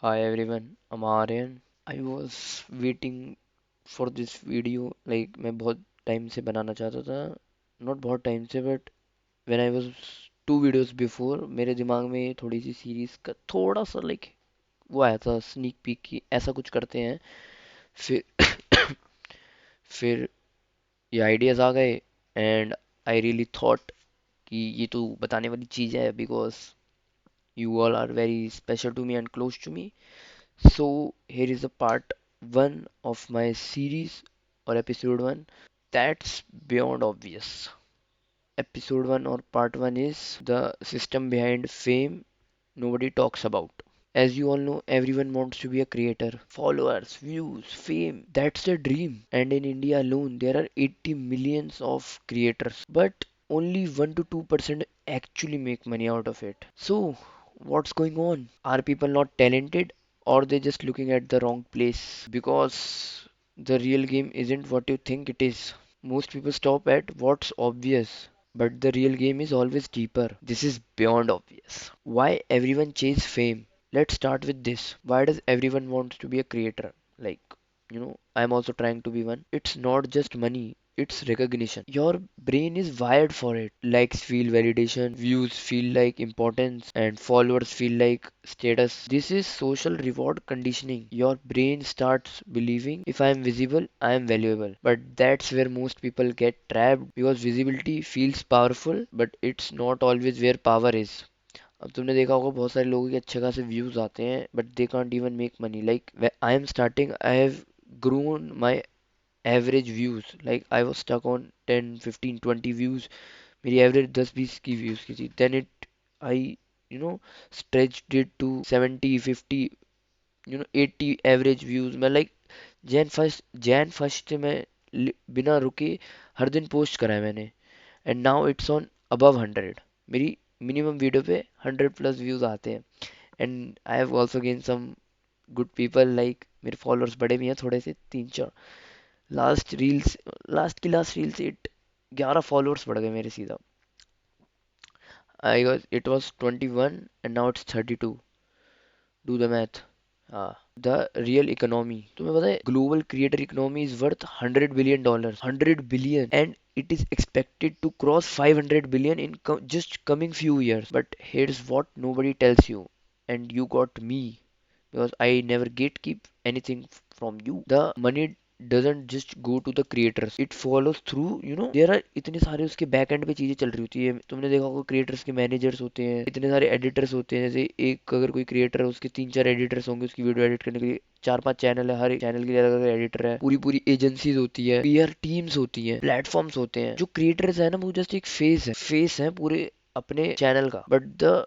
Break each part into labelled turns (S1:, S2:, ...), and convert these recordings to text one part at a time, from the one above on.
S1: Hi everyone, I'm Aryan. I was waiting for this video like मैं बहुत time से बनाना चाहता था, not बहुत टाइम से but when I was 2 videos before मेरे दिमाग में थोड़ी सी सीरीज का थोड़ा सा वो आया था स्नीक पीक की ऐसा कुछ करते हैं। फिर फिर ये आइडियाज आ गए एंड आई रियली थॉट कि ये तो बताने वाली चीज़ है because you all are very special to me and close to me. So here is the part one of my series or episode one that's beyond obvious. Episode one or part one is the system behind fame nobody talks about. As you all know, everyone wants to be a creator. Followers, views, fame, that's the dream. And in India alone, there are 80 millions of creators. But only 1 to 2% actually make money out of it. So, what's going on? Are people not talented or they just looking at the wrong place? Because the real game isn't what you think it is. Most people stop at what's obvious, but the real game is always deeper. This is beyond obvious. Why everyone chase fame? Let's start with this. Why does everyone want to be a creator? Like, I'm also trying to be one. It's not just money, it's recognition. Your brain is wired for it. Likes feel validation, views feel like importance, and followers feel like status. This is social reward conditioning. Your brain starts believing if I am visible, I am valuable. But that's where most people get trapped because visibility feels powerful, but it's not always where power is. अब तुमने देखा होगा बहुत सारे लोगों के अच्छे खासे व्यूज आते हैं but they can't even make money like I am starting I have grown my average views like I was stuck on 10 15 20 views. मेरी एवरेज 10-20 की व्यूज की थी then it I stretched it to 70 50 80 average views मैं like Jan first से मैं बिना रुके हर दिन पोस्ट करा है मैंने and now it's on above 100. मेरी मिनिमम वीडियो पे 100+ व्यूज आते हैं and I have also gain some good people like मेरे फॉलोअर्स बड़े भी हैं थोड़े से 3-4. लास्ट रील से इट 11 फॉलोअर्स बढ़ गए मेरे सीधा. I was it was 21 and now it's 32. Do the math. हाँ. द रियल इकोनॉमी तुम्हें पता है global creator economy is worth $100 billion. 100 billion and it is expected to cross 500 billion in just coming few years. But here's what nobody tells you, and you got me because I never gatekeep anything from you. The money doesn't just go to the creators, it follows through. There are इतने सारे उसके back and पे चीजें चल रही होती है. तुमने देखा होगा क्रिएटर्स के मैनेजर्स होते हैं, इतने सारे एडिटर्स होते हैं. जैसे एक अगर कोई क्रिएटर है उसके 3-4 एडिटर्स होंगे उसकी वीडियो एडिट करने के लिए. 4-5 चैनल है, हर एक चैनल के लिए अलग अलग एडिटर है. पूरी पूरी एजेंसीज होती है, पीआर टीम्स होती हैं, प्लेटफॉर्म्स होते हैं. जो क्रिएटर्स है ना वो जस्ट एक फेस है पूरे अपने चैनल का. But the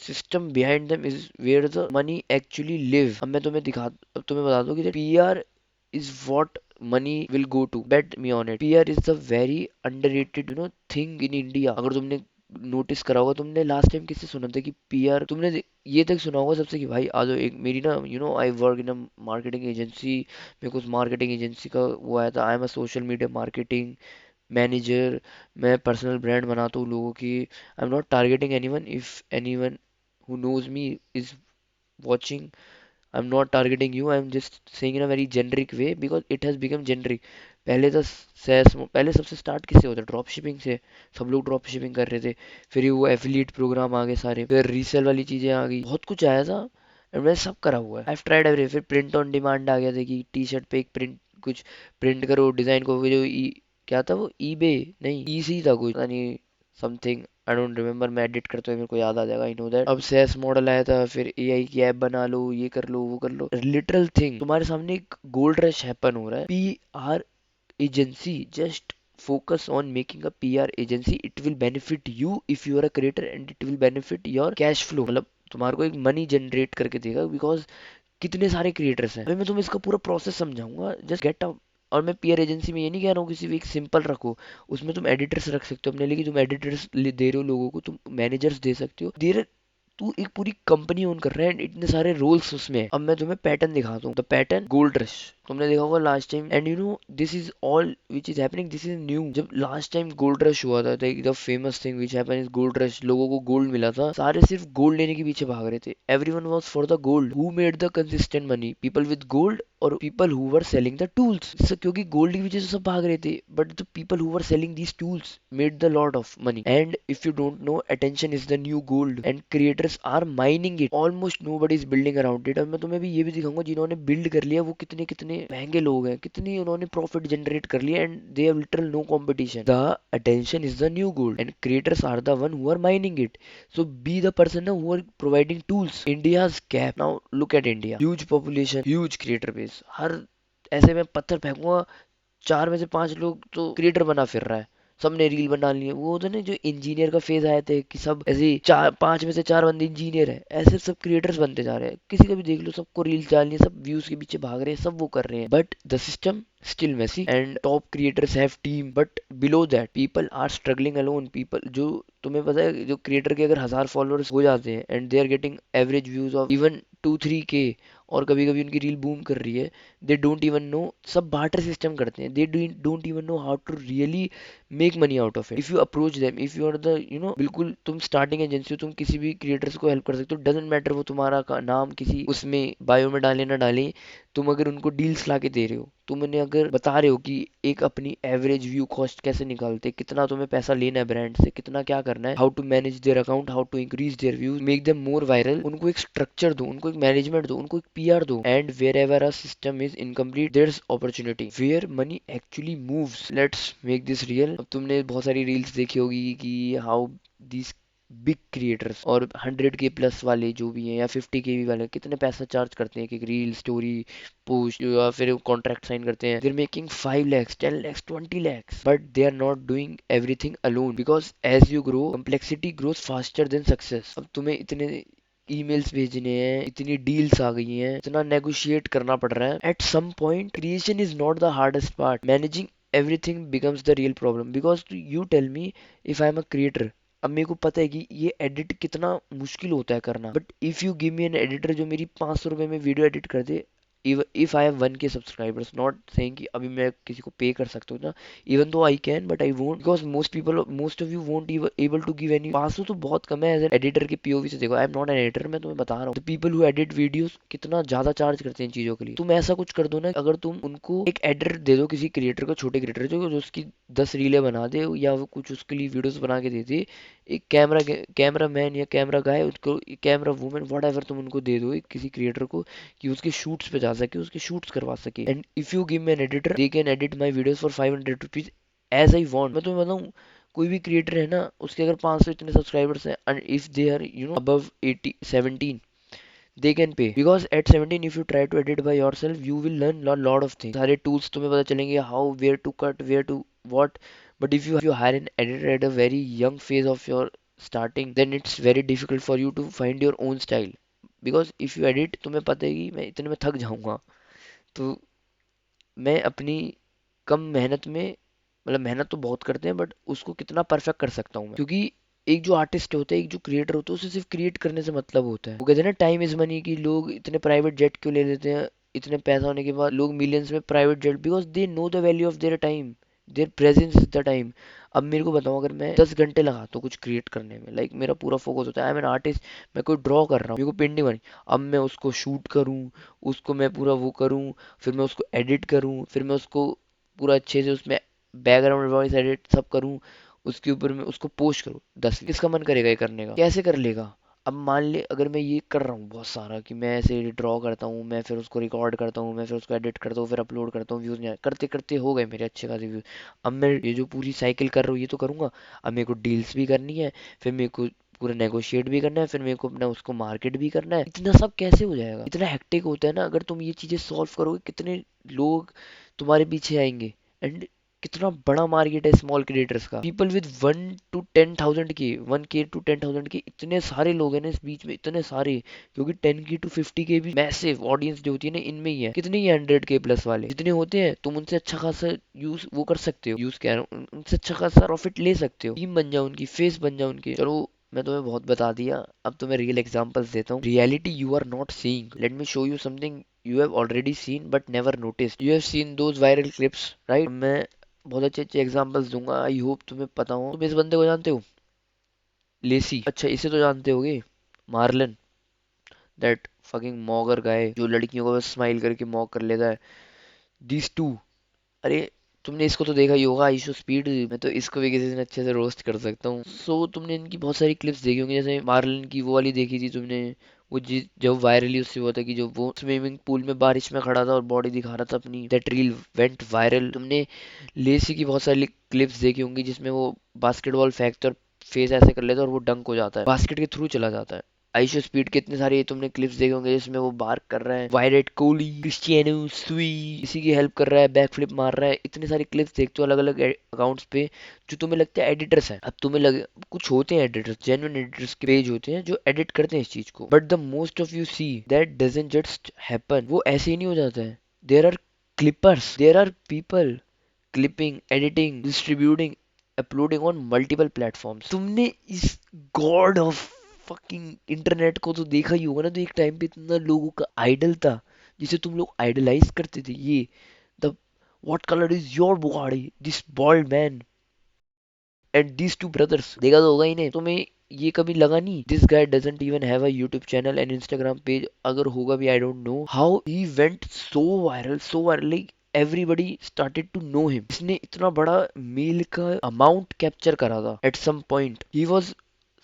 S1: system behind them is where the money actually live. अब तुम्हें बता दो कि PR is what money will go to. Bet me on it. PR is the very underrated thing in India. अगर तुमने notice करा होगा, तुमने लास्ट टाइम किससे सुना था कि पीआर तुमने ये तक सुना होगा सबसे कि भाई आ जाओ एक मेरी ना I work in a marketing agency. मेरे को उस मार्केटिंग एजेंसी का वो आया था. आई am a social media marketing manager. मैं पर्सनल ब्रांड बनाता हूँ लोगों की. आई am not targeting anyone. If anyone who knows me is watching, I'm not targeting you. I'm just saying in a very generic way because it has become generic. पहले तो cess पहले सबसे start किससे होता ड्रॉप शिपिंग से. सब लोग drop shipping कर रहे थे. फिर ये वो एफिलिएट प्रोग्राम आ गए सारे. फिर रीसेल वाली चीजें आ गई. बहुत कुछ आया था और मैंने सब करा हुआ है. I tried every. फिर प्रिंट ऑन डिमांड आ गया था कि टी शर्ट पे एक प्रिंट कुछ प्रिंट करो डिजाइन को. वो जो क्या था वो ईबे नहीं ईसी था कुछ पता नहीं समथिंग. I don't remember. मैं एडिट करते हुए मेरे को याद आ जाएगा. I know that. अब सेस मॉडल आया था. फिर एआई की ऐप बना लो, ये कर लो वो कर लो. लिटरल थिंग तुम्हारे सामने एक गोल्ड रश हैपन हो रहा है. PR agency just focus on making a PR agency. It will benefit you if you are a creator and it will benefit your cash flow. मतलब तुम्हारे को एक मनी जनरेट करके देगा बिकॉज कितने सारे क्रिएटर्स हैं. अभी मैं तुम्हें इसका पूरा प्रोसेस समझाऊंगा. Just get a. और मैं पीआर एजेंसी में ये नहीं कह रहा हूँ किसी भी एक सिंपल रखो. उसमें तुम एडिटर्स रख सकते हो अपने लिए कि तुम एडिटर्स दे रहे हो लोगों को. तुम मैनेजर्स दे सकते हो. दे रहे तू एक पूरी कंपनी ओन कर रहा है एंड इतने सारे रोल्स उसमें है. अब मैं तुम्हें पैटर्न दिखाता हूँ. The pattern gold rush. तुमने देखा होगा last time, and you know this is all which is happening, this is new. जब लास्ट टाइम गोल्ड रश हुआ था, the famous thing which happen is gold rush, लोगों को गोल्ड मिला था, सारे सिर्फ गोल्ड लेने के पीछे भाग रहे थे। Everyone was for the gold. Who made the consistent money? People with gold और people who were selling the tools. क्योंकि गोल्ड की वजह से सब भाग रहे थे, but the people who were selling these tools made the lot of money. And if you don't know, attention is the new gold and creators are mining it. Almost nobody is building around it. और मैं तुम्हें भी ये भी दिखाऊंगा जिन्होंने build कर लिया वो कितने कितने महंगे लोग हैं, कितनी उन्होंने प्रॉफिट जनरेट कर लिया, and they have literal no competition. The attention is the new gold and creators are the one who are mining it. So be the person now who are providing tools. India's gap. Now look at India. Huge population, huge creator base. हर ऐसे में पत्थर फेंकूंगा, 4 में से 5 लोग तो creator बना फिर रहा है। सबने रील बना ली है। वो होता है ना जो इंजीनियर का फेज आए थे कि सब ऐसे ही 5 में से 4 बंदे इंजीनियर है, ऐसे सब क्रिएटर्स बनते जा रहे हैं। किसी का भी देख लो, सबको रील्स डालनी है, सब व्यूज के पीछे भाग रहे हैं, सब वो कर रहे हैं। But the system still messy and top creators have team, but below that people are struggling alone. People जो तुम्हें पता है, जो क्रिएटर के अगर 1000 फॉलोअर्स हो जाते हैं and they are getting average views of even 2-3 के, और कभी कभी उनकी रील बूम कर रही है, दे डोंट इवन नो। सब बार्टर सिस्टम करते हैं, they don't even know how to really make money out of it. If you approach them, if you are the बिल्कुल तुम स्टार्टिंग एजेंसी हो, तुम किसी भी क्रिएटर्स को हेल्प कर सकते हो। डजेंट मैटर वो तुम्हारा नाम किसी उसमें बायो में डाले ना डाले, तुम अगर उनको डील्स ला के दे रहे हो, तुम उन्हें अगर बता रहे हो कि एक अपनी एवरेज व्यू कॉस्ट कैसे निकालते, कितना तुम्हें पैसा लेना है ब्रांड से, कितना क्या करना है, how to manage their account, how to increase their views, make them more viral, उनको एक स्ट्रक्चर दो, उनको एक मैनेजमेंट दो, उनको एक पीआर दो। And wherever a system is incomplete, there is opportunity where money actually moves. Let's make this real. अब तुमने बहुत सारी रील्स देखी होगी कि हाउ दिस बिग क्रिएटर्स और 100 के प्लस वाले जो भी हैं या 50 के भी वाले कितने पैसा चार्ज करते हैं कि रील स्टोरी पोस्ट, या फिर कॉन्ट्रैक्ट साइन करते हैं। They're making 5 lakhs 10 lakhs 20 lakhs, but they are not doing everything alone, because as you grow complexity grows faster than success. अब तुम्हें इतने ईमेल्स भेजने हैं, इतनी डील्स आ गई हैं, इतना नेगोशिएट करना पड़ रहा है। At some point creation is not the hardest part, managing everything becomes the real problem. Because you tell me, if I am a creator, अब मेरे को पता है कि ये एडिट कितना मुश्किल होता है करना, but if you give me an editor जो मेरी 500 रुपये में वीडियो एडिट कर दे, if I have 1K subscribers, not saying कि अभी मैं किसी को पे कर सकता हूँ ना, even though I can, but I won't, because most of you won't able to give any. 500 तो बहुत कम है एज एन एडिटर के पीओवी से। देखो, I am not an editor, मैं तुम्हें बता रहा हूँ। The people who edit videos कितना ज्यादा चार्ज करते हैं इन चीजों के लिए। तुम ऐसा कुछ कर दो ना, अगर तुम उनको एक एडिटर दे दो, किसी क्रिएटर को, छोटे क्रिएटर जो उसकी 10 रीलें बना दे, या वो कुछ उसके लिए वीडियोस बना के दे दे, एक कैमरा मैन या कैमरा गाय, उसको कैमरा वुमेन वट एवर तुम उनको दे दो, एक किसी क्रिएटर को, कि उसके शूट्स पे जा सके, उसके शूट्स करवा सके। And if you give me an editor, they can edit my videos for 500 rupees as I want. मैं तुम्हें बताऊँ, कोई भी क्रिएटर है ना, उसके अगर 500 इतने सब्सक्राइबर्स हैं, and if they are above 80 17, they can pay, because at 17 if you try to edit by yourself you will learn lot of things, सारे tools तुम्हें पता चलेंगे, how, where to cut, where to what. But if you hire an editor at a very young phase of your starting, then it's very difficult for you to find your own style, because if you edit, तुम्हें पता है कि मैं इतने में थक जाऊंगा, तो मैं अपनी कम मेहनत में, मतलब मेहनत तो बहुत करते हैं, बट उसको कितना परफेक्ट कर सकता हूँ मैं। क्योंकि एक जो आर्टिस्ट होता है, एक जो क्रिएटर होता है, उसे सिर्फ क्रिएट करने से मतलब होता है। वो कहते हैं ना, टाइम इज मनी, कि लोग इतने प्राइवेट जेट क्यों ले लेते हैं, इतने पैसा होने के बाद लोग मिलियंस में private jet, because they know the value of their time, there presence is the time. अब मेरे को बताओ, अगर मैं 10 घंटे लगाता हूँ कुछ क्रिएट करने में, लाइक मेरा पूरा फोकस होता है, आई एम एन आर्टिस्ट, मैं कोई ड्रॉ कर रहा हूँ, मेरे को पेंटिंग बनी, अब मैं उसको शूट करूँ, उसको मैं पूरा वो करूँ, फिर मैं उसको एडिट करूँ, फिर मैं उसको पूरा अच्छे से उसमें बैकग्राउंड वॉइस एडिट सब करूँ, उसके ऊपर मैं उसको पोस्ट करूँ, 10 किसका मन करेगा ये करने का, कैसे कर लेगा। अब मान ले अगर मैं ये कर रहा हूँ बहुत सारा, कि मैं ऐसे ड्रॉ करता हूँ, मैं फिर उसको रिकॉर्ड करता हूँ, मैं फिर उसको एडिट करता हूँ, फिर अपलोड करता हूँ, व्यूज़ नहीं आए, करते करते हो गए मेरे अच्छे खासे व्यूज़। अब मैं ये जो पूरी साइकिल कर रहा हूँ ये तो करूँगा, अब मेरे को डील्स भी करनी है, फिर मेरे को पूरा नेगोशिएट भी करना है, फिर मेरे को अपना उसको मार्केट भी करना है। इतना सब कैसे हो जाएगा, इतना हेक्टिक होता है ना। अगर तुम ये चीज़ें सॉल्व करोगे, कितने लोग तुम्हारे पीछे आएंगे, एंड कितना बड़ा मार्केट है स्मॉल क्रिएटर्स का। पीपल विद 1 to 10,000 के, 1K to 10,000 के, इतने सारे लोग हैं ना इस बीच में, इतने सारे। क्योंकि 10K to 50 के भी मैसिव ऑडियंस जो होती है ना, इनमें ही है। कितने ही 100K प्लस वाले जितने होते हैं, तुम उनसे अच्छा खासा यूज वो कर सकते हो, यूज क्या है, उनसे अच्छा खासा प्रॉफिट ले सकते हो, टीम बन जाओ उनकी, फेस बन जाओ उनके। चलो मैं तुम्हें बहुत बता दिया, अब तुम्हें रियल एग्जांपल्स देता हूँ। Reality you are not seeing, let me show you something you have already seen but never noticed. You have seen those viral clips, right? मैं बहुत अच्छे अच्छे एग्जांपल्स दूंगा, आई होप तुम्हें पता हो। तुम इस बंदे को जानते हो? लेसी, अच्छा इसे तो जानते होगे। मार्लन, दैट फकिंग मॉगर गाय जो लड़कियों को बस स्माइल करके मॉक कर लेता है। दीज टू, अरे तुमने इसको तो देखा ही होगा, आइशो स्पीड। मैं तो इसको भी किसी दिन अच्छे से रोस्ट कर सकता हूँ। सो तुमने इनकी बहुत सारी क्लिप्स देखी होंगी, जैसे मार्लिन की वो वाली देखी थी तुमने, वो जब वायरली उससे हुआ था कि जो वो स्विमिंग पूल में बारिश में खड़ा था और बॉडी दिखा रहा था अपनी, दैट रील वेंट वायरल। तुमने लेसी की बहुत सारी क्लिप्स देखी होंगी जिसमें वो बास्केटबॉल फेंकता है और फेस ऐसे कर लेता है और वो डंक हो जाता है, बास्केट के थ्रू चला जाता है। आइशो स्पीड के इतने सारे तुमने क्लिप्स देखे होंगे जिसमें वो बार्क कर रहा है, वायरेट कोहली, क्रिस्टियानो, सुई, इसी की हेल्प कर रहा है, बैक फ्लिप मार रहा है। इतने सारे क्लिप्स देखते हो अलग अलग अकाउंट्स पे, जो तुम्हें लगता है एडिटर्स हैं। अब तुम्हें लगे कुछ होते हैं एडिटर्स, जेन्युइन एडिटर्स के पेज होते हैं जो एडिट करते हैं इस चीज को, but the most of you see that doesn't just happen, वो ऐसे ही नहीं हो जाता है। There are clippers, there are people clipping, editing, distributing, uploading on multiple platforms. तुमने इस गॉड ऑफ फकिंग इंटरनेट को तो देखा ही होगा ना, तो एक टाइम पे इतना लोगों का आइडल था जिसे तुम लोग आइडलाइज करते थे, ये the what colour is your Bugatti, this bald man and these two brothers. देखा तो होगा ही नहीं तुम्हें, ये कभी लगा नहीं this guy doesn't even have a YouTube channel and Instagram page, अगर होगा भी I don't know how he went so viral, like everybody started to know him. इसने इतना बड़ा मेल का अमाउंट कैप्चर करा था at some point, he was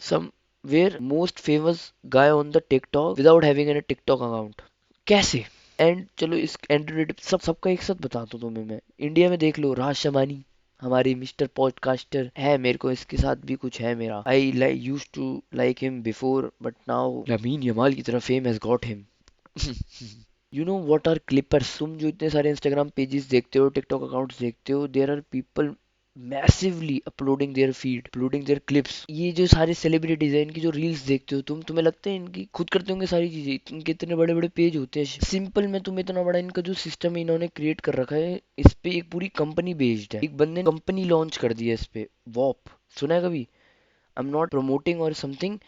S1: somewhere most famous guy on the TikTok without having an TikTok account. कैसे? And चलो इस Android सबका एक साथ बताता हूँ तुम्हें मैं। इंडिया में देख लो, राज शमानी हमारे मिस्टर पॉडकास्टर है, मेरे को इसके साथ भी कुछ है मेरा, I like used to like him before but now Lamine Yamal की तरह fame has got him. You know what are clippers? तुम जो इतने सारे इंस्टाग्राम पेजेस देखते हो, टिकटॉक अकाउंट्स देखते हो, there are people massively uploading their feed, uploading their clips. ये जो सारे सेलिब्रिटीज हैं, इनकी जो रील्स देखते हो तुम, तुम्हें लगता है इनकी खुद करते होंगे सारी चीजें? इनके इतने बड़े बड़े पेज होते हैं। सिंपल में तुम्हें इतना बड़ा इनका जो सिस्टम इन्होंने क्रिएट कर रखा है, इस पे एक पूरी कंपनी बेस्ड है। एक बंदे ने कंपनी लॉन्च कर दी है इस पे, वॉप, सुना है कभी? आई एम नॉट प्रमोटिंग और समथिंग,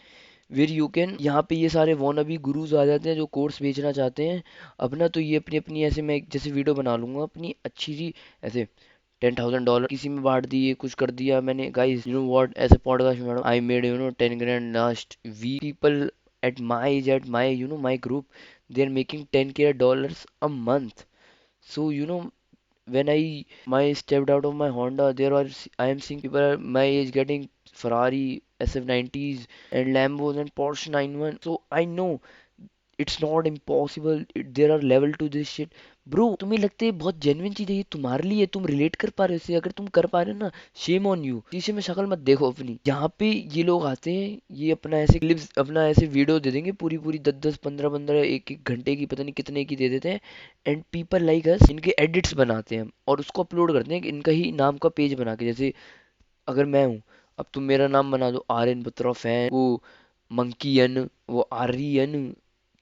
S1: वेर यू कैन, यहाँ पे ये सारे वॉनबी गुरुज आ जाते हैं जो कोर्स बेचना चाहते हैं अपना। तो ये अपनी अपनी ऐसे, मैं एक जैसे वीडियो बना लूंगा अपनी अच्छी सी, ऐसे $10,000 किसी में बांट दिए, कुछ कर दिया मैंने, गाइस यू नो व्हाट, ऐसे पॉडकास्ट में I made 10 grand last week, people at my age, at my my group, they are making $10K a month. So when my stepped out of my Honda, there are I am seeing people are my age getting Ferrari SF90s and Lambos and Porsche 911. So I know it's not impossible. There are level to this shit. Bro तुम्हें लगता है बहुत genuine चीज है ये तुम्हारे लिए, तुम रिलेट कर पा रहे हो इसे? अगर तुम कर पा रहे हो ना, शेम ऑन यू। शीशे में शक्ल मत देखो अपनी। यहाँ पे ये लोग आते हैं, ये अपना ऐसे क्लिप्स, अपना ऐसे वीडियो दे देंगे पूरी पूरी 10-10 15-15 एक-एक घंटे की, पता नहीं कितने की दे देते हैं। एंड पीपल लाइक अस इनके एडिट्स बनाते हैं और उसको अपलोड करते हैं इनका ही नाम का पेज बना के। जैसे अगर मैं हूँ, अब तुम मेरा नाम बना दो आर्यन बत्रा फैन, वो मंकीयन, वो आर्यन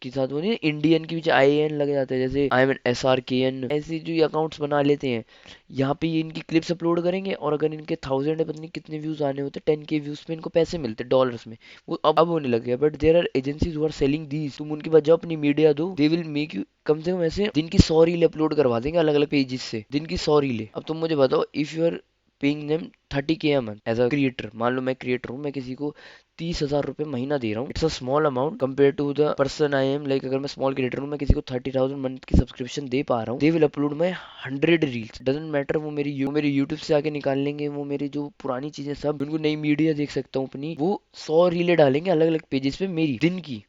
S1: के साथ वो नहीं, इंडियन के पीछे आई एन लग जाता है, जैसे आई एम एन SRKN, ऐसे जो ये अकाउंट्स बना लेते हैं। यहाँ पे ये इनकी क्लिप्स अपलोड करेंगे और अगर इनके 1000 है, पता नहीं कितने व्यूज आने होते, 10K व्यूज पे इनको पैसे मिलते डॉलर्स में। वो अब होने लगे, but there are agencies who are selling these. तुम उनके पास जाओ, अपनी मीडिया दो, दे विल मेक यू कम से कम ऐसे दिन की 100 रील अपलोड करवा देंगे अलग अलग पेजेस से, दिन की 100 रीलें। अब तुम मुझे बताओ, if you are paying them 30K a month as a creator, मान लो मैं क्रिएटर हूँ, मैं किसी को 30,000 रुपये महीना दे रहा हूँ, it's a small amount compare to the person I am, like अगर मैं स्मॉल क्रिएटर हूँ, मैं किसी को 30,000 मंथ की सब्सक्रिप्शन दे पा रहा हूँ, they will upload my 100 reels, doesn't matter. वो मेरी यूट्यूब से आके निकाल लेंगे, वो मेरी जो पुरानी चीजें सब, उनको नई मीडिया देख सकता हूँ अपनी, वो 100 रीलें डालेंगे अलग अलग पेजेस पे मेरी दिन की।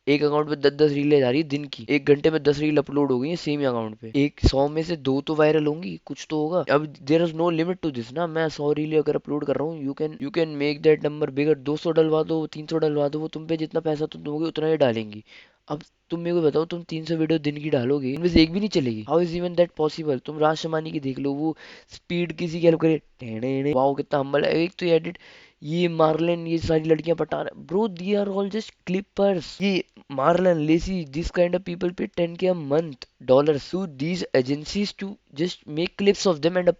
S1: एक अकाउंट पे 10-10 रीलें जा रही है दिन की, एक घंटे में 10 रील अपलोड हो गई है सेम अकाउंट पे, एक 100 में से 2 तो वायरल होंगी, कुछ तो होगा। अब there is no limit to this ना, मैं 100 रीलें अगर अपलोड कर रहा हूँ, you can make that number bigger. 200 डलवा दो, 300 डलवा दो, वो तुम पे जितना पैसा तुम दोगे उतना ही डालेंगी। अब तुम मेरे को बताओ, तुम 300 वीडियो दिन की डालोगे, इनमें से एक भी नहीं चलेगी? How is even that possible? तुम राज शमानी की देख लो, वो स्पीड किसी की हेल्प करे, वाओ कितना हम्बल है, एक तो एडिट, ये मार्लिन, ये सारी लड़कियां पटा रहे bro, they are all just clippers. ये Marlon, Lacy, this kind of people pay 10K a month dollars to these agencies to just make clips of them and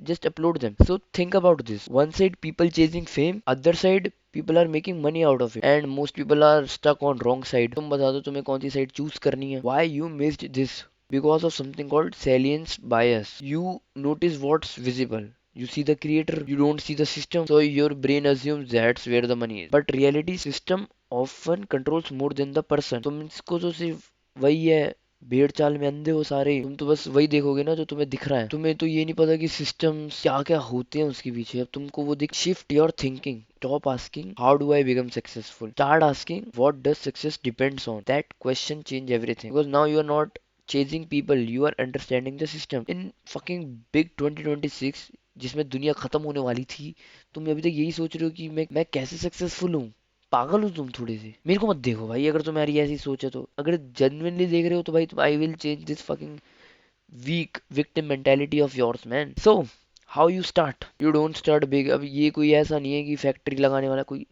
S1: just upload them. So think about this. One side people chasing fame, other side people are making money out of it and most people are stuck on wrong side. तुम बता दो तुम्हें कौन सी side choose करनी है. Why you missed this? Because of something called salience bias. You notice what's visible. You see the creator, you don't see the system, so your brain assumes that's where the money is. But reality, system often controls more than the person. तुम इसको तो सिर्फ वही है, भेड़ चाल में अंधे हो सारे. तुम तो बस वही देखोगे ना जो तुम्हें दिख रहा है. तुम्हें तो ये नहीं पता कि सिस्टम्स क्या क्या होते हैं उसके पीछे. अब तुमको वो दिख. Shift your thinking. Stop asking how do I become successful. Start asking what does success depends on. That question change everything. Because now you are not chasing people, you are understanding the system. In fucking big 2026 जिसमें दुनिया खत्म होने वाली थी, तुम अभी तक यही सोच रहे हो कि मैं कैसे सक्सेसफुल हूँ. पागल हो तुम थोड़े से. मेरे को मत देखो भाई अगर तुम्हारी ऐसी सोच है तो. अगर जेन्युइनली देख रहे हो तो भाई तुम I will change this fucking weak victim mentality of yours man. So how you start. You don't start big. अब ये कोई ऐसा नहीं है कि फैक्ट्री लगाने वाला कोई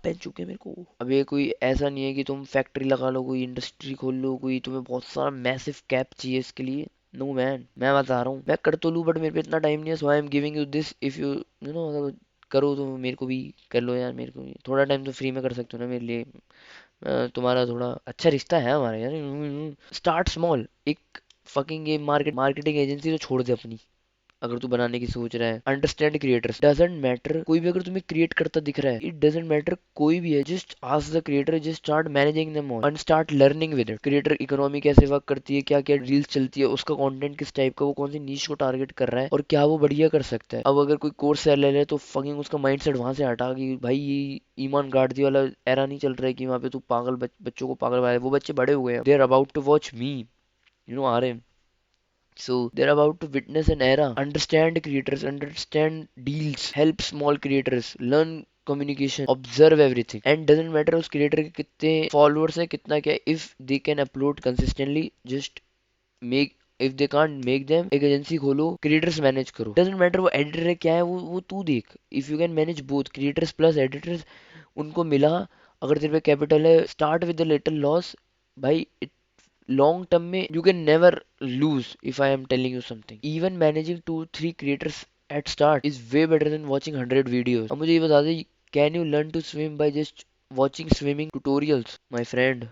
S1: पेन चुके मेरे को. अब ये कोई ऐसा नहीं है कि तुम फैक्ट्री लगा लो, कोई इंडस्ट्री खोल लो, कोई तुम्हें बहुत सारा मैसिव कैप चाहिए इसके लिए. नो मैन, मैं बता रहा हूँ मैं कर तो लूँ बट मेरे पे इतना टाइम नहीं है. So I am giving you this. If you you know अगर करो तो मेरे को भी कर लो यार. मेरे को भी थोड़ा टाइम तो फ्री में कर सकते हो ना मेरे लिए. तुम्हारा थोड़ा अच्छा रिश्ता है हमारा यार. Start small. एक फकिंग ये मार्केटिंग एजेंसी तो छोड़ दे अपनी अगर तू बनाने की सोच रहा है. Understand creators. डजेंट मैटर कोई भी अगर तुम्हें क्रिएट करता दिख रहा है. इट डजेंट मैटर कोई भी है. Just ask the creator. Just start managing them all and start learning with it. Creator economy कैसे वर्क करती है, क्या क्या रील्स चलती है, उसका कंटेंट किस टाइप का, वो कौन सी नीश को टारगेट कर रहा है और क्या वो बढ़िया कर सकता है. अब अगर कोई कोर्स ले ले तो फकिंग उसका माइंडसेट वहां से हटा कि भाई ये ईमान गाड़ती वाला एरा नहीं चल रहा है कि वहां पे तू पागल बच्चों को पागल बनाए. वो बच्चे बड़े हुए हैं. They are about to watch me. You know are am. So they're about to witness an era. Understand creators, understand deals, help small creators, learn communication, observe everything. And doesn't matter उस creator के कितने followers है कितना क्या. If they can upload consistently, just make. If they can't make them, एक agency खोलो, creators manage करो. Doesn't matter वो एडिटर है क्या है, वो तू देख. If you can manage both creators plus editors, उनको मिला. अगर तेरे पे कैपिटल है, start with the little loss. भाई long term में you can never lose. If I am telling you something, even managing 2-3 creators at start is way better than watching 100 videos. अब मुझे ये बता दे, can you learn to swim by just watching swimming tutorials? My friend,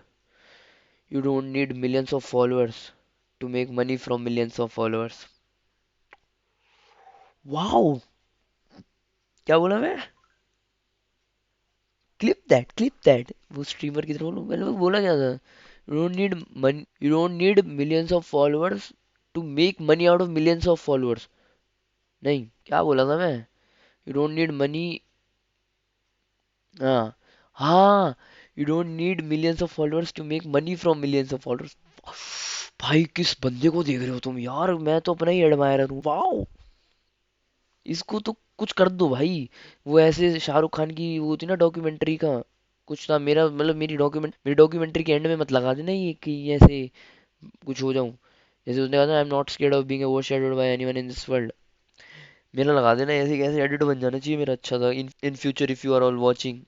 S1: you don't need millions of followers to make money from millions of followers. Wow, क्या बोला मैं. Clip that वो streamer की तरह बोलूं. मैंने बोला क्या था. You don't need money. You don't need millions of followers to make money out of millions of followers. नहीं, क्या बोला था मैं. You don't need money. हाँ हाँ. You don't need millions of followers to make money from millions of followers. भाई किस बंदे को देख रहे हो तुम यार. मैं तो अपना ही एडमायरर हूँ. वाओ. इसको तो कुछ कर दो भाई. वो ऐसे शाहरुख खान की वो थी ना डॉक्यूमेंट्री का कुछ था. मेरा मतलब मेरी डॉक्यूमेंट्री के एंड में मत लगा देना ये कि ऐसे कुछ हो जाऊं. जैसे उसने कहा था आई am not scared of being overshadowed bye anyone in this world. मेरा लगा देना ऐसे कैसे एडिट बन जाना चाहिए मेरा. अच्छा था. In future if you are all watching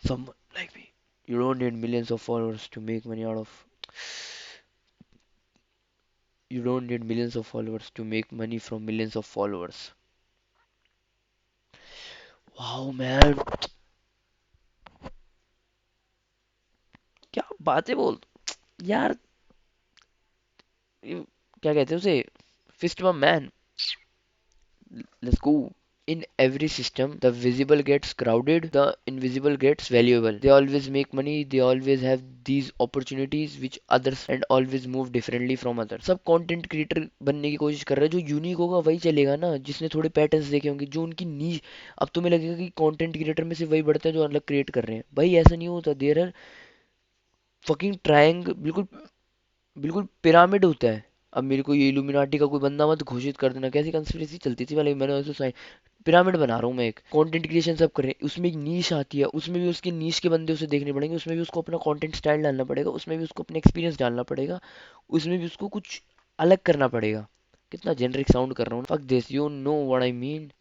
S1: someone like me, you don't need millions of followers to make money out of. You don't need millions of followers to make money from millions of followers. Wow man, क्या बातें बोल यार. क्या कहते हैं उसे. Fist bump man. Let's go. In every system, the visible gets crowded, the invisible gets valuable. They always make money, they always have these opportunities which others and always move differently from others. सब content creator बनने की कोशिश कर रहे हैं. जो unique होगा वही चलेगा ना, जिसने थोड़े पैटर्न्स देखे होंगे, जो उनकी नीश. अब तुम्हें लगेगा कि कंटेंट क्रिएटर में से वही बढ़ते हैं जो अलग क्रिएट कर रहे हैं. भाई ऐसा नहीं होता. There are fucking triangle. बिल्कुल बिल्कुल पिरामिड होता है. अब मेरे को ये इल्यूमिनाटी का कोई बंदा मत घोषित कर देना. कैसी कंस्पिरेसी चलती थी पहले. मैंने ऐसे पिरामिड बना रहा हूँ मैं. एक कंटेंट क्रिएशन सब कर रहे हैं. उसमें एक नीश आती है. उसमें भी उसके नीश के बंदे उसे देखने पड़ेंगे. उसमें भी उसको अपना कंटेंट स्टाइल डालना पड़ेगा. उसमें भी उसको अपना एक्सपीरियंस डालना पड़ेगा. उसमें भी उसको कुछ अलग करना पड़ेगा. कितना जेनरिक साउंड कर रहा हूँ. Fuck this. You know what I mean.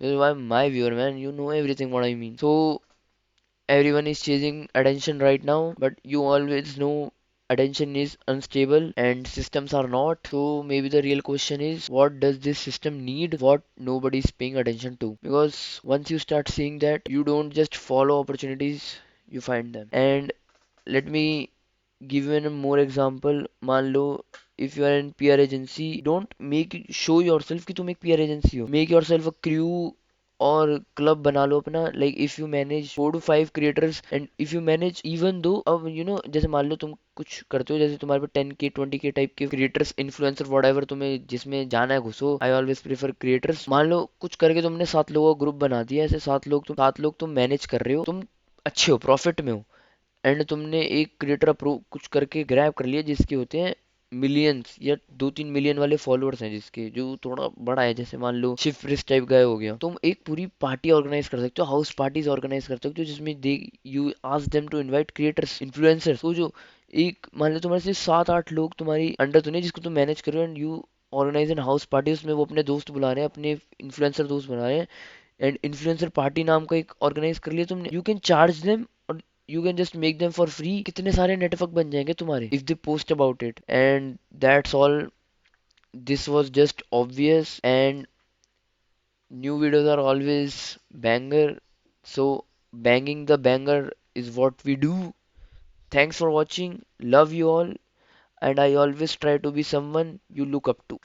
S1: My viewer man, you know everything what I mean. So everyone is chasing attention right now, but you always know attention is unstable and systems are not. So maybe the real question is, what does this system need, what nobody is paying attention to? Because once you start seeing that, you don't just follow opportunities, you find them. And let me give you a more example. मान लो if you are in PR agency, don't make show yourself कि तुम एक PR agency हो. Make yourself a crew और club बना लो अपना. Like if you manage 4 to 5 creators and if you manage even though, अब जैसे मान लो तुम कुछ करते हो, जैसे तुम्हारे पे 10K 20K टाइप के क्रिएटर्स इन्फ्लुएंसर वट एवर तुम्हें जिसमें जाना है घुसो. I always prefer creators. मान लो कुछ करके तुमने 7 लोगों का ग्रुप बना दिया. ऐसे 7 लोग तुम मैनेज कर रहे हो, तुम अच्छे हो, प्रॉफिट में हो, एंड तुमने एक क्रिएटर अप्रूव कुछ करके ग्रैब कर लिया जिसके होते हैं मिलियंस या 2-3 मिलियन वाले फॉलोअर्स हैं, जिसके जो थोड़ा बड़ा है, जैसे मान लो शिफ्रिस टाइप गाय हो गया. तुम एक पूरी पार्टी ऑर्गेनाइज कर सकते हो, हाउस पार्टीज ऑर्गेनाइज कर सकते हो, जिसमें they you ask them to invite creators influencers. तो जो एक मान लो तुम्हारे से 7-8 लोग तुम्हारी अंडर तो नहीं, जिसको तुम मैनेज कर रहे हो, and you organise an house party. उसमें वो अपने दोस्त बुला रहे हैं, अपने इन्फ्लुएंसर दोस्त बना रहे हैं, एंड इन्फ्लुएंसर पार्टी नाम का एक ऑर्गेनाइज कर लिया तुमने. यू कैन चार्ज देम और you can just make them for free. कितने सारे नेटवर्क बन जाएंगे तुम्हारे if they post about it. And that's all. This was just obvious, and new videos are always banger. So banging the banger is what we do. Thanks for watching. Love you all, and I always try to be someone you look up to.